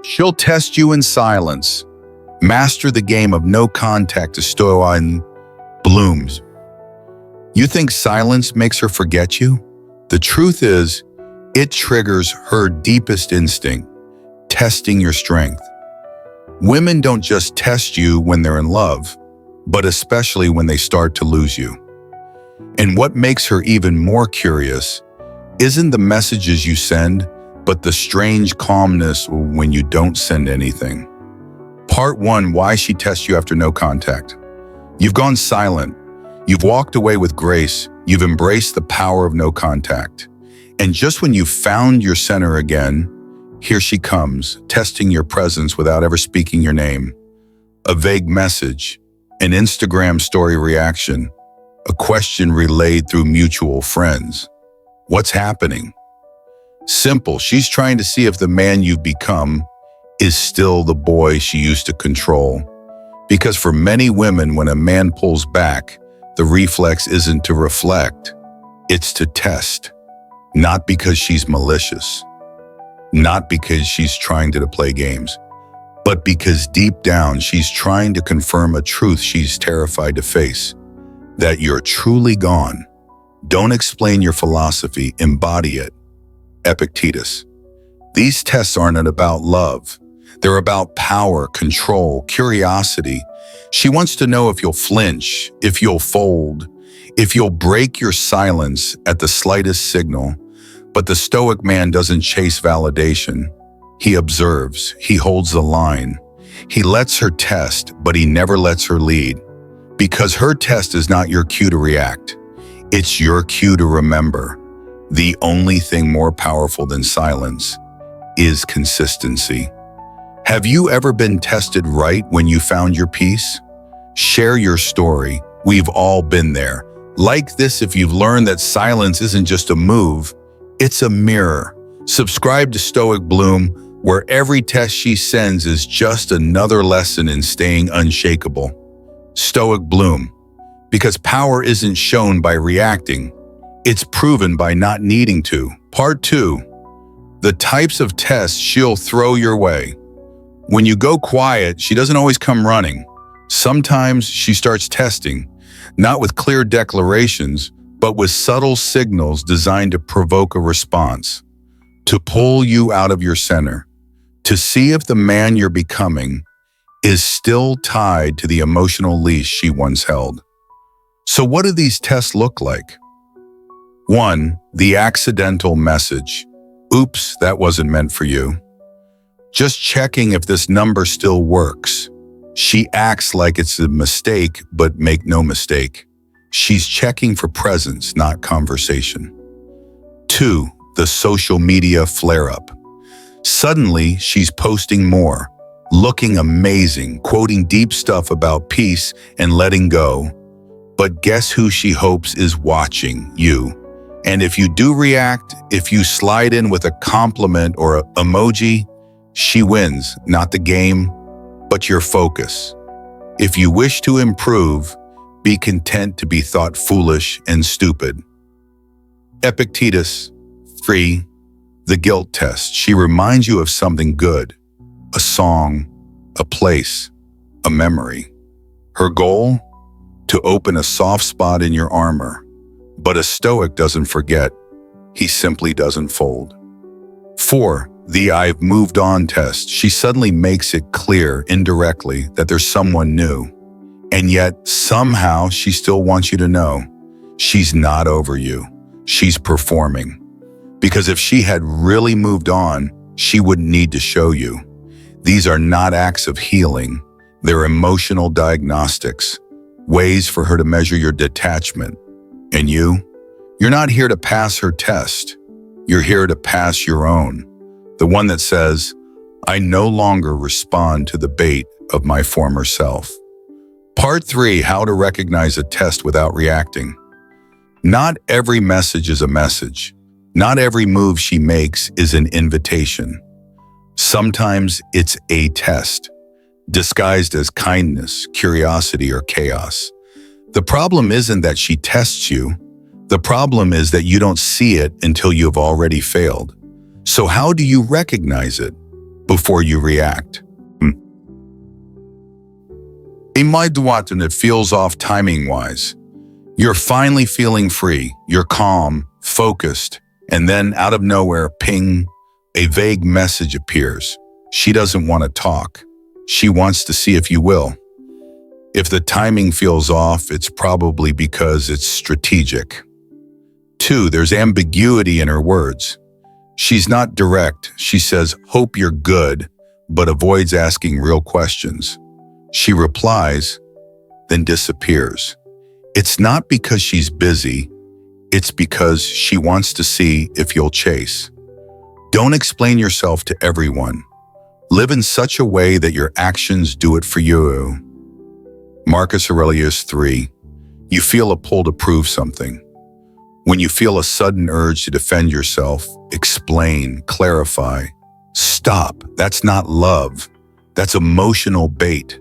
She'll test you in silence. Master the game of no contact to Stoic blooms. You think silence makes her forget you? The truth is, it triggers her deepest instinct, testing your strength. Women don't just test you when they're in love, but especially when they start to lose you. And what makes her even more curious isn't the messages you send, but the strange calmness when you don't send anything. Part 1, why she tests you after no contact. You've gone silent. You've walked away with grace. You've embraced the power of no contact. And just when you've found your center again, here she comes, testing your presence without ever speaking your name. A vague message, an Instagram story reaction, a question relayed through mutual friends. What's happening? Simple, she's trying to see if the man you've become is still the boy she used to control. Because for many women, when a man pulls back, the reflex isn't to reflect, it's to test. Not because she's malicious, not because she's trying to play games, but because deep down she's trying to confirm a truth she's terrified to face, that you're truly gone. Don't explain your philosophy, embody it. Epictetus. These tests aren't about love. They're about power, control, curiosity. She wants to know if you'll flinch, if you'll fold, if you'll break your silence at the slightest signal. But the Stoic man doesn't chase validation. He observes, he holds the line. He lets her test, but he never lets her lead. Because her test is not your cue to react. It's your cue to remember. The only thing more powerful than silence is consistency. Have you ever been tested right when you found your peace? Share your story. We've all been there. Like this if you've learned that silence isn't just a move, it's a mirror. Subscribe to Stoic Bloom, where every test she sends is just another lesson in staying unshakable. Stoic Bloom, because power isn't shown by reacting, it's proven by not needing to. Part 2, the types of tests she'll throw your way. When you go quiet, she doesn't always come running. Sometimes she starts testing, not with clear declarations, but with subtle signals designed to provoke a response, to pull you out of your center, to see if the man you're becoming is still tied to the emotional leash she once held. So what do these tests look like? 1, the accidental message. Oops, that wasn't meant for you. Just checking if this number still works. She acts like it's a mistake, but make no mistake. She's checking for presence, not conversation. 2, the social media flare-up. Suddenly, she's posting more, looking amazing, quoting deep stuff about peace and letting go. But guess who she hopes is watching? You. And if you do react, if you slide in with a compliment or an emoji, she wins, not the game, but your focus. If you wish to improve, be content to be thought foolish and stupid. Epictetus. 3, the guilt test. She reminds you of something good, a song, a place, a memory. Her goal? To open a soft spot in your armor. But a Stoic doesn't forget. He simply doesn't fold. 4, the I've moved on test. She suddenly makes it clear, indirectly, that there's someone new. And yet, somehow, she still wants you to know. She's not over you. She's performing. Because if she had really moved on, she wouldn't need to show you. These are not acts of healing. They're emotional diagnostics, ways for her to measure your detachment. And you're not here to pass her test. You're here to pass your own. The one that says, I no longer respond to the bait of my former self. Part 3, how to recognize a test without reacting. Not every message is a message. Not every move she makes is an invitation. Sometimes it's a test, disguised as kindness, curiosity, or chaos. The problem isn't that she tests you. The problem is that you don't see it until you've already failed. So how do you recognize it? before you react. A midwatan that feels off timing-wise. You're finally feeling free, you're calm, focused, and then out of nowhere, ping, a vague message appears. She doesn't want to talk. She wants to see if you will. If the timing feels off, it's probably because it's strategic. 2, there's ambiguity in her words. She's not direct. She says, "Hope you're good," but avoids asking real questions. She replies, then disappears. It's not because she's busy. It's because she wants to see if you'll chase. Don't explain yourself to everyone. Live in such a way that your actions do it for you. Marcus Aurelius 3. You feel a pull to prove something. When you feel a sudden urge to defend yourself, explain, clarify. Stop. That's not love. That's emotional bait.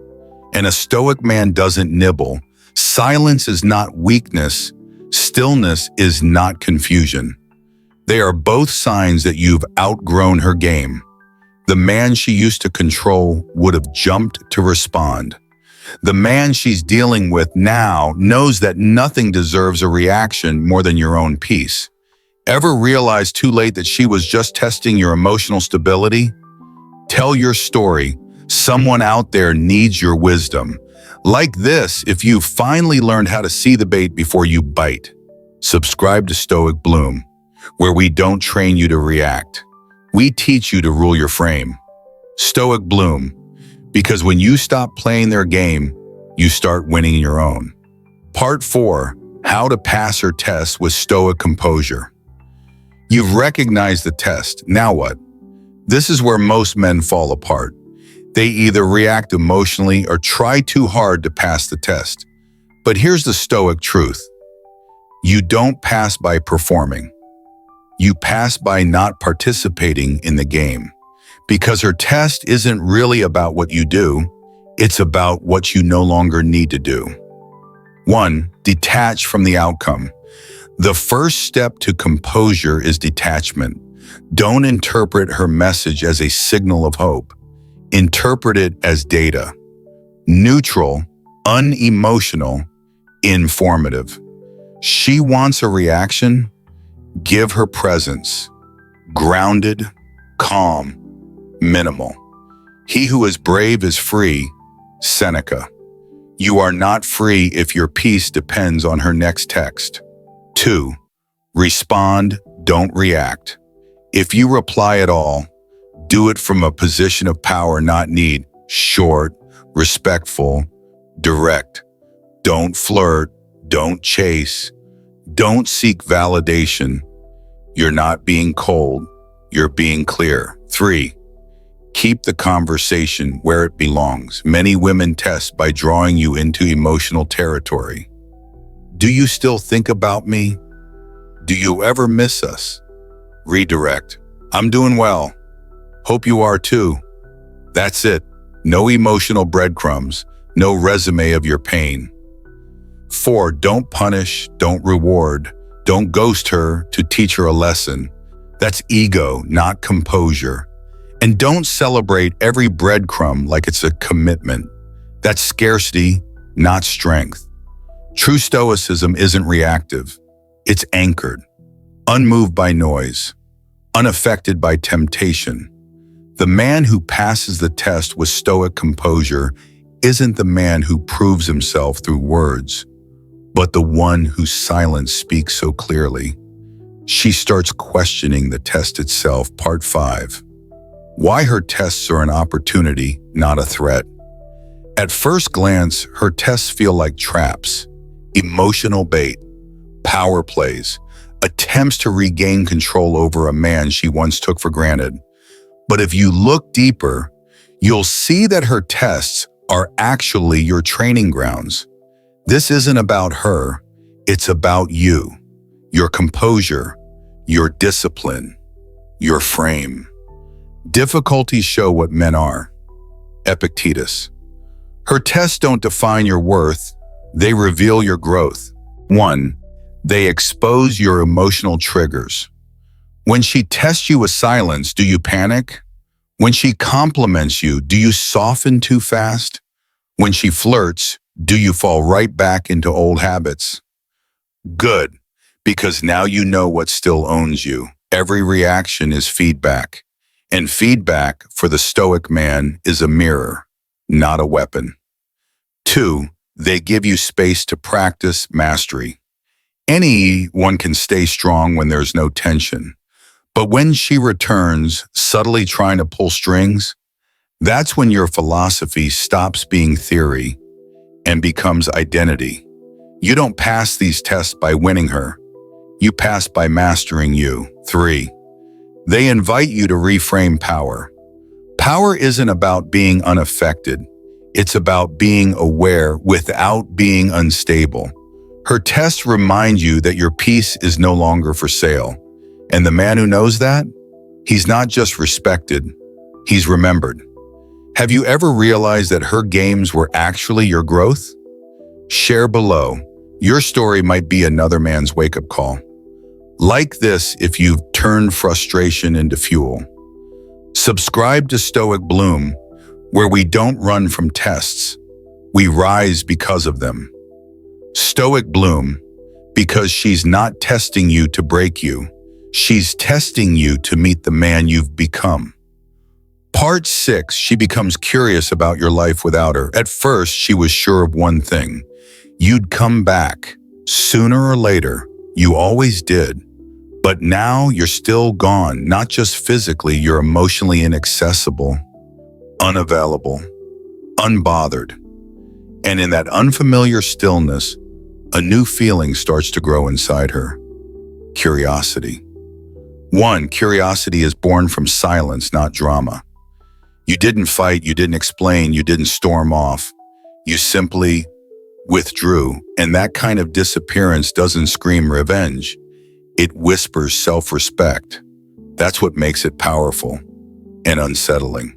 And a Stoic man doesn't nibble. Silence is not weakness. Stillness is not confusion. They are both signs that you've outgrown her game. The man she used to control would have jumped to respond. The man she's dealing with now knows that nothing deserves a reaction more than your own peace. Ever realize too late that she was just testing your emotional stability? Tell your story. Someone out there needs your wisdom. Like this, if you finally learned how to see the bait before you bite. Subscribe to Stoic Bloom, where we don't train you to react. We teach you to rule your frame. Stoic Bloom, because when you stop playing their game, you start winning your own. Part 4, how to pass her test with Stoic composure. You've recognized the test. Now what? This is where most men fall apart. They either react emotionally or try too hard to pass the test. But here's the Stoic truth. You don't pass by performing. You pass by not participating in the game. Because her test isn't really about what you do, it's about what you no longer need to do. 1. Detach from the outcome. The first step to composure is detachment. Don't interpret her message as a signal of hope. Interpret it as data. Neutral, unemotional, informative. She wants a reaction. Give her presence. Grounded, calm, minimal. He who is brave is free. Seneca. You are not free if your peace depends on her next text. 2. Respond, don't react. If you reply at all, do it from a position of power, not need. Short, respectful, direct. Don't flirt, don't chase, don't seek validation. You're not being cold, you're being clear. 3. Keep the conversation where it belongs. Many women test by drawing you into emotional territory. Do you still think about me? Do you ever miss us? Redirect. I'm doing well. Hope you are too. That's it. No emotional breadcrumbs, no resume of your pain. 4. Don't punish, don't reward, don't ghost her to teach her a lesson. That's ego, not composure. And don't celebrate every breadcrumb like it's a commitment. That's scarcity, not strength. True stoicism isn't reactive. It's anchored, unmoved by noise, unaffected by temptation. The man who passes the test with Stoic composure isn't the man who proves himself through words, but the one whose silence speaks so clearly. She starts questioning the test itself. Part 5. Why her tests are an opportunity, not a threat. At first glance, her tests feel like traps, emotional bait, power plays, attempts to regain control over a man she once took for granted. But if you look deeper, you'll see that her tests are actually your training grounds. This isn't about her, it's about you, your composure, your discipline, your frame. Difficulties show what men are. Epictetus. Her tests don't define your worth, they reveal your growth. 1. They expose your emotional triggers. When she tests you with silence, do you panic? When she compliments you, do you soften too fast? When she flirts, do you fall right back into old habits? Good, because now you know what still owns you. Every reaction is feedback, and feedback for the Stoic man is a mirror, not a weapon. 2, they give you space to practice mastery. Anyone can stay strong when there's no tension. But when she returns, subtly trying to pull strings, that's when your philosophy stops being theory and becomes identity. You don't pass these tests by winning her. You pass by mastering you. 3, they invite you to reframe power. Power isn't about being unaffected. It's about being aware without being unstable. Her tests remind you that your peace is no longer for sale. And the man who knows that, he's not just respected, he's remembered. Have you ever realized that her games were actually your growth? Share below. Your story might be another man's wake-up call. Like this if you've turned frustration into fuel. Subscribe to Stoic Bloom, where we don't run from tests, we rise because of them. Stoic Bloom, because she's not testing you to break you. She's testing you to meet the man you've become. Part 6, she becomes curious about your life without her. At first, she was sure of one thing. You'd come back. Sooner or later, you always did. But now you're still gone, not just physically, you're emotionally inaccessible, unavailable, unbothered. And in that unfamiliar stillness, a new feeling starts to grow inside her. Curiosity. 1, curiosity is born from silence, not drama. You didn't fight, you didn't explain, you didn't storm off. You simply withdrew, and that kind of disappearance doesn't scream revenge. It whispers self-respect. That's what makes it powerful and unsettling.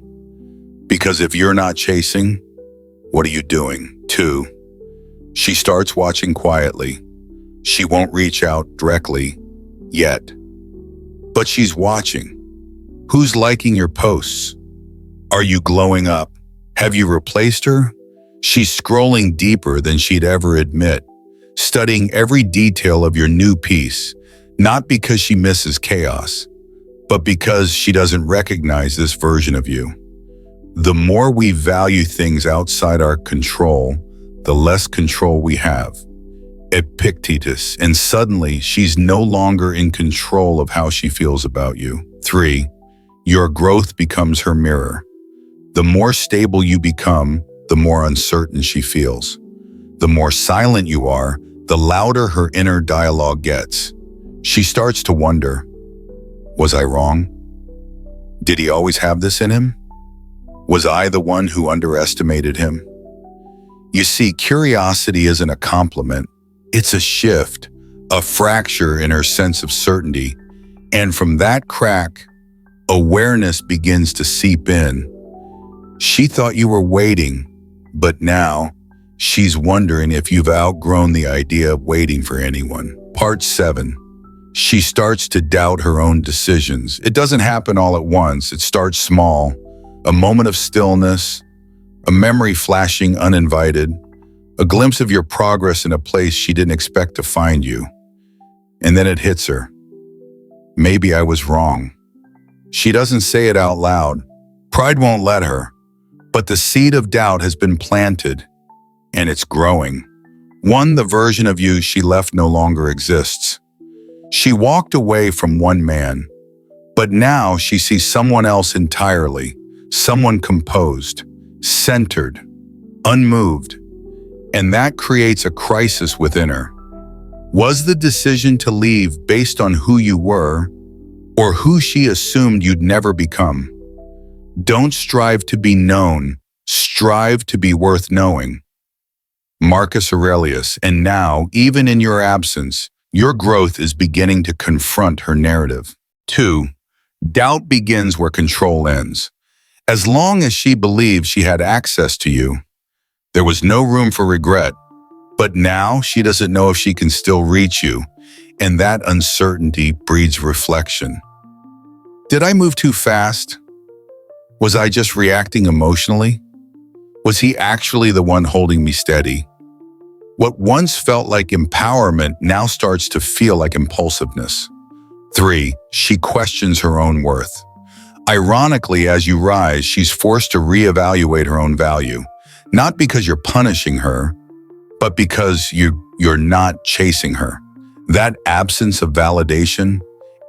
Because if you're not chasing, what are you doing? 2, she starts watching quietly. She won't reach out directly yet. But she's watching. Who's liking your posts? Are you glowing up? Have you replaced her? She's scrolling deeper than she'd ever admit, studying every detail of your new piece, not because she misses chaos, but because she doesn't recognize this version of you. The more we value things outside our control, the less control we have. Epictetus, and suddenly she's no longer in control of how she feels about you. 3, your growth becomes her mirror. The more stable you become, the more uncertain she feels. The more silent you are, the louder her inner dialogue gets. She starts to wonder, was I wrong? Did he always have this in him? Was I the one who underestimated him? You see, curiosity isn't a compliment. It's a shift, a fracture in her sense of certainty. And from that crack, awareness begins to seep in. She thought you were waiting, but now she's wondering if you've outgrown the idea of waiting for anyone. Part 7. She starts to doubt her own decisions. It doesn't happen all at once. It starts small. A moment of stillness, a memory flashing uninvited, a glimpse of your progress in a place she didn't expect to find you. And then it hits her. Maybe I was wrong. She doesn't say it out loud. Pride won't let her. But the seed of doubt has been planted, and it's growing. The version of you she left no longer exists. She walked away from one man, but now she sees someone else entirely, someone composed, centered, unmoved, and that creates a crisis within her. Was the decision to leave based on who you were, or who she assumed you'd never become? Don't strive to be known, strive to be worth knowing. Marcus Aurelius, and now, even in your absence, your growth is beginning to confront her narrative. 2, doubt begins where control ends. As long as she believed she had access to you, there was no room for regret. But now she doesn't know if she can still reach you, and that uncertainty breeds reflection. Did I move too fast? Was I just reacting emotionally? Was he actually the one holding me steady? What once felt like empowerment now starts to feel like impulsiveness. 3. She questions her own worth. Ironically, as you rise, she's forced to reevaluate her own value, not because you're punishing her, but because you're not chasing her. That absence of validation,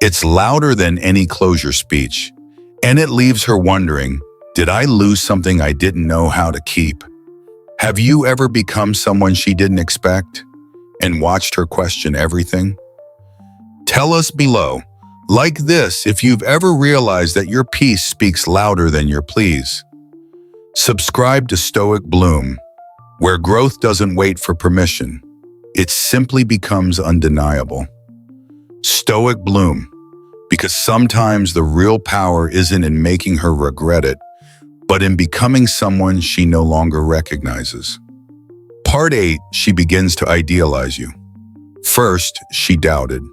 it's louder than any closure speech, and it leaves her wondering, did I lose something I didn't know how to keep? Have you ever become someone she didn't expect and watched her question everything? Tell us below. Like this, if you've ever realized that your peace speaks louder than your pleas. Subscribe to Stoic Bloom, where growth doesn't wait for permission. It simply becomes undeniable. Stoic Bloom, because sometimes the real power isn't in making her regret it, but in becoming someone she no longer recognizes. Part 8, she begins to idealize you. First, she doubted.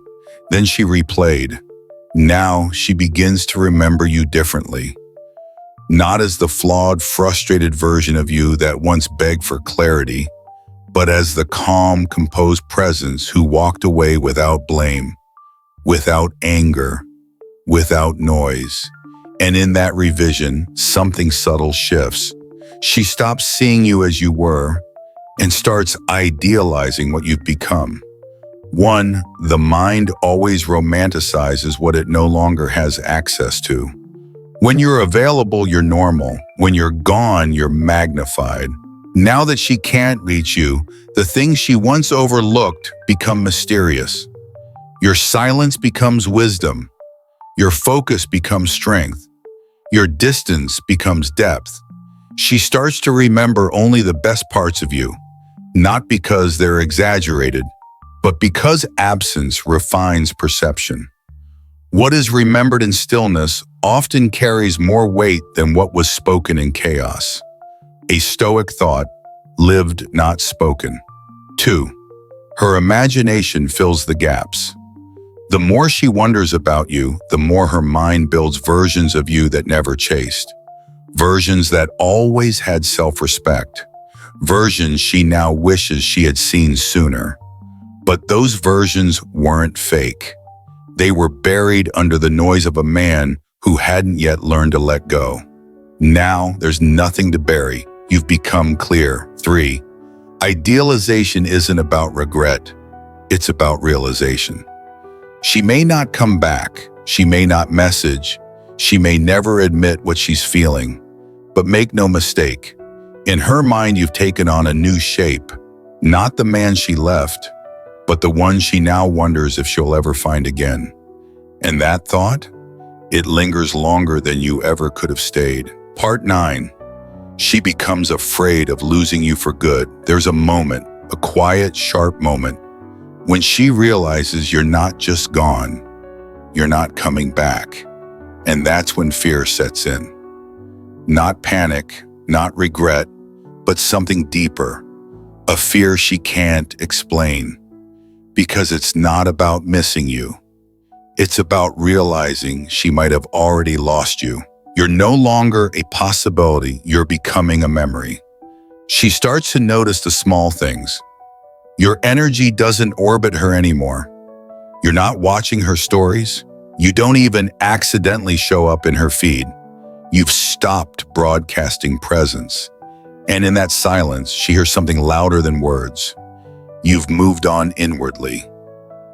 Then she replayed. Now she begins to remember you differently. Not as the flawed, frustrated version of you that once begged for clarity, but as the calm, composed presence who walked away without blame, without anger, without noise. And in that revision, something subtle shifts. She stops seeing you as you were and starts idealizing what you've become. 1. The mind always romanticizes what it no longer has access to. When you're available, you're normal. When you're gone, you're magnified. Now that she can't reach you, the things she once overlooked become mysterious. Your silence becomes wisdom. Your focus becomes strength. Your distance becomes depth. She starts to remember only the best parts of you, not because they're exaggerated, but because absence refines perception. What is remembered in stillness often carries more weight than what was spoken in chaos. A Stoic thought, lived not spoken. 2. Her imagination fills the gaps. The more she wonders about you, the more her mind builds versions of you that never chased. Versions that always had self-respect. Versions she now wishes she had seen sooner. But those versions weren't fake. They were buried under the noise of a man who hadn't yet learned to let go. Now there's nothing to bury. You've become clear. 3. Idealization isn't about regret. It's about realization. She may not come back. She may not message. She may never admit what she's feeling. But make no mistake, in her mind you've taken on a new shape. Not the man she left, but the one she now wonders if she'll ever find again. And that thought? It lingers longer than you ever could have stayed. Part 9. She becomes afraid of losing you for good. There's a moment, a quiet, sharp moment, when she realizes you're not just gone, you're not coming back. And that's when fear sets in. Not panic, not regret, but something deeper. A fear she can't explain. Because it's not about missing you. It's about realizing she might have already lost you. You're no longer a possibility, you're becoming a memory. She starts to notice the small things. Your energy doesn't orbit her anymore. You're not watching her stories. You don't even accidentally show up in her feed. You've stopped broadcasting presence. And in that silence, she hears something louder than words. You've moved on inwardly.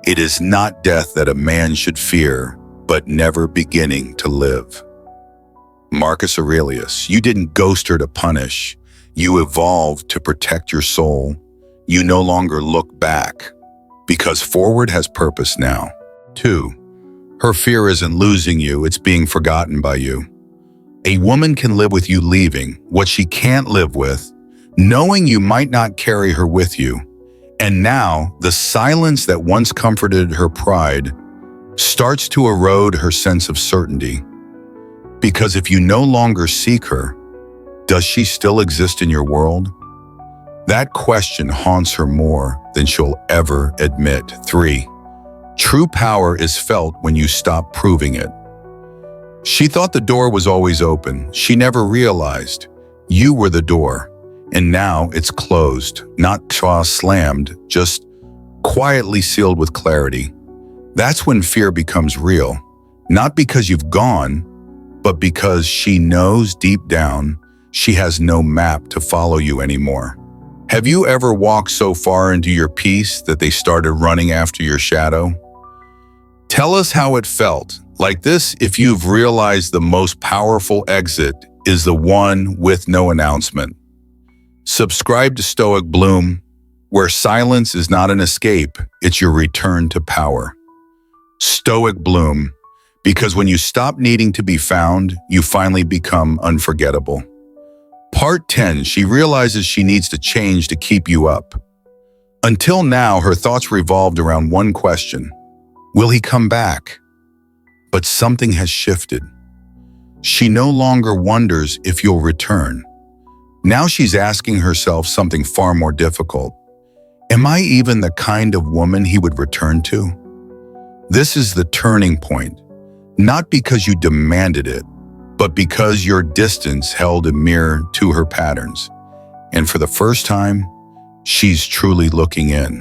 It is not death that a man should fear, but never beginning to live. Marcus Aurelius, you didn't ghost her to punish. You evolved to protect your soul. You no longer look back, because forward has purpose now. 2. Her fear isn't losing you, it's being forgotten by you. A woman can live with you leaving, what she can't live with, knowing you might not carry her with you. And now, the silence that once comforted her pride starts to erode her sense of certainty. Because if you no longer seek her, does she still exist in your world? That question haunts her more than she'll ever admit. 3. True power is felt when you stop proving it. She thought the door was always open. She never realized you were the door, and now it's closed, not slammed, just quietly sealed with clarity. That's when fear becomes real, not because you've gone, but because she knows deep down she has no map to follow you anymore. Have you ever walked so far into your peace that they started running after your shadow? Tell us how it felt. Like this, if you've realized the most powerful exit is the one with no announcement. Subscribe to Stoic Bloom, where silence is not an escape, it's your return to power. Stoic Bloom, because when you stop needing to be found, you finally become unforgettable. Part 10, she realizes she needs to change to keep you up. Until now, her thoughts revolved around one question: will he come back? But something has shifted. She no longer wonders if you'll return. Now she's asking herself something far more difficult. Am I even the kind of woman he would return to? This is the turning point, not because you demanded it, but because your distance held a mirror to her patterns. And for the first time, she's truly looking in.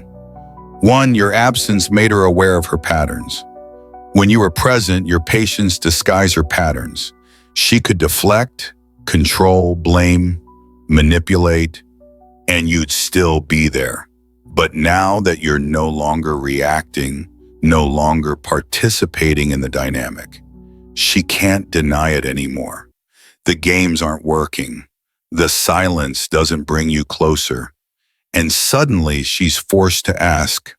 1, your absence made her aware of her patterns. When you were present, your patience disguised her patterns. She could deflect, control, blame, manipulate, and you'd still be there. But now that you're no longer reacting, no longer participating in the dynamic, she can't deny it anymore. The games aren't working. The silence doesn't bring you closer. And suddenly she's forced to ask,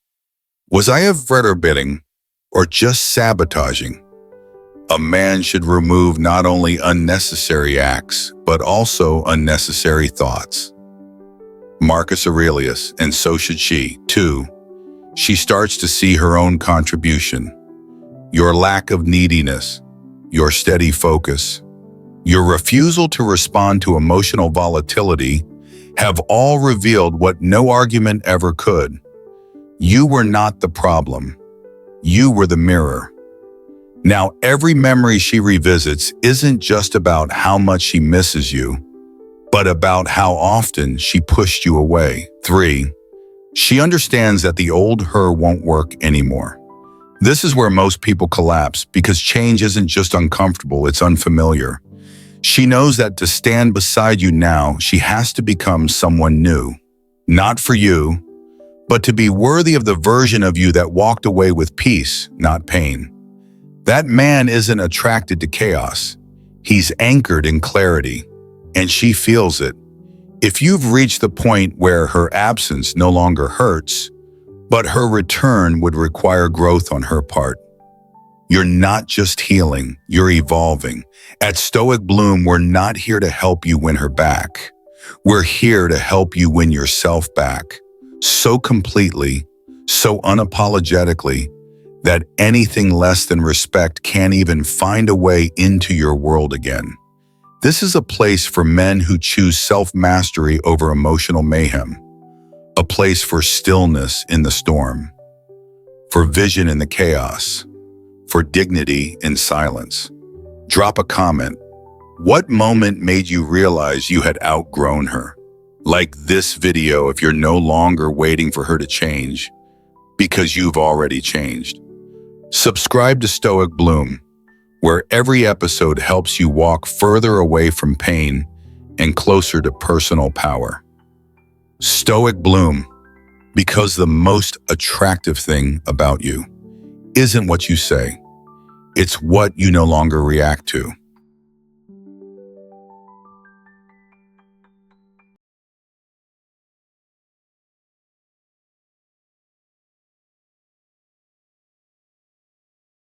was I bidding or just sabotaging? A man should remove not only unnecessary acts, but also unnecessary thoughts. Marcus Aurelius, and so should she, too. She starts to see her own contribution. Your lack of neediness, your steady focus, your refusal to respond to emotional volatility have all revealed what no argument ever could. You were not the problem. You were the mirror. Now, every memory she revisits isn't just about how much she misses you, but about how often she pushed you away. 3, she understands that the old her won't work anymore. This is where most people collapse, because change isn't just uncomfortable, it's unfamiliar. She knows that to stand beside you now, she has to become someone new. Not for you, but to be worthy of the version of you that walked away with peace, not pain. That man isn't attracted to chaos. He's anchored in clarity, and she feels it. If you've reached the point where her absence no longer hurts, but her return would require growth on her part, you're not just healing, you're evolving. At Stoic Bloom, we're not here to help you win her back. We're here to help you win yourself back, so completely, so unapologetically, that anything less than respect can't even find a way into your world again. This is a place for men who choose self-mastery over emotional mayhem, a place for stillness in the storm, for vision in the chaos, for dignity in silence. Drop a comment. What moment made you realize you had outgrown her? Like this video if you're no longer waiting for her to change, because you've already changed. Subscribe to Stoic Bloom, where every episode helps you walk further away from pain and closer to personal power. Stoic Bloom, because the most attractive thing about you isn't what you say, it's what you no longer react to.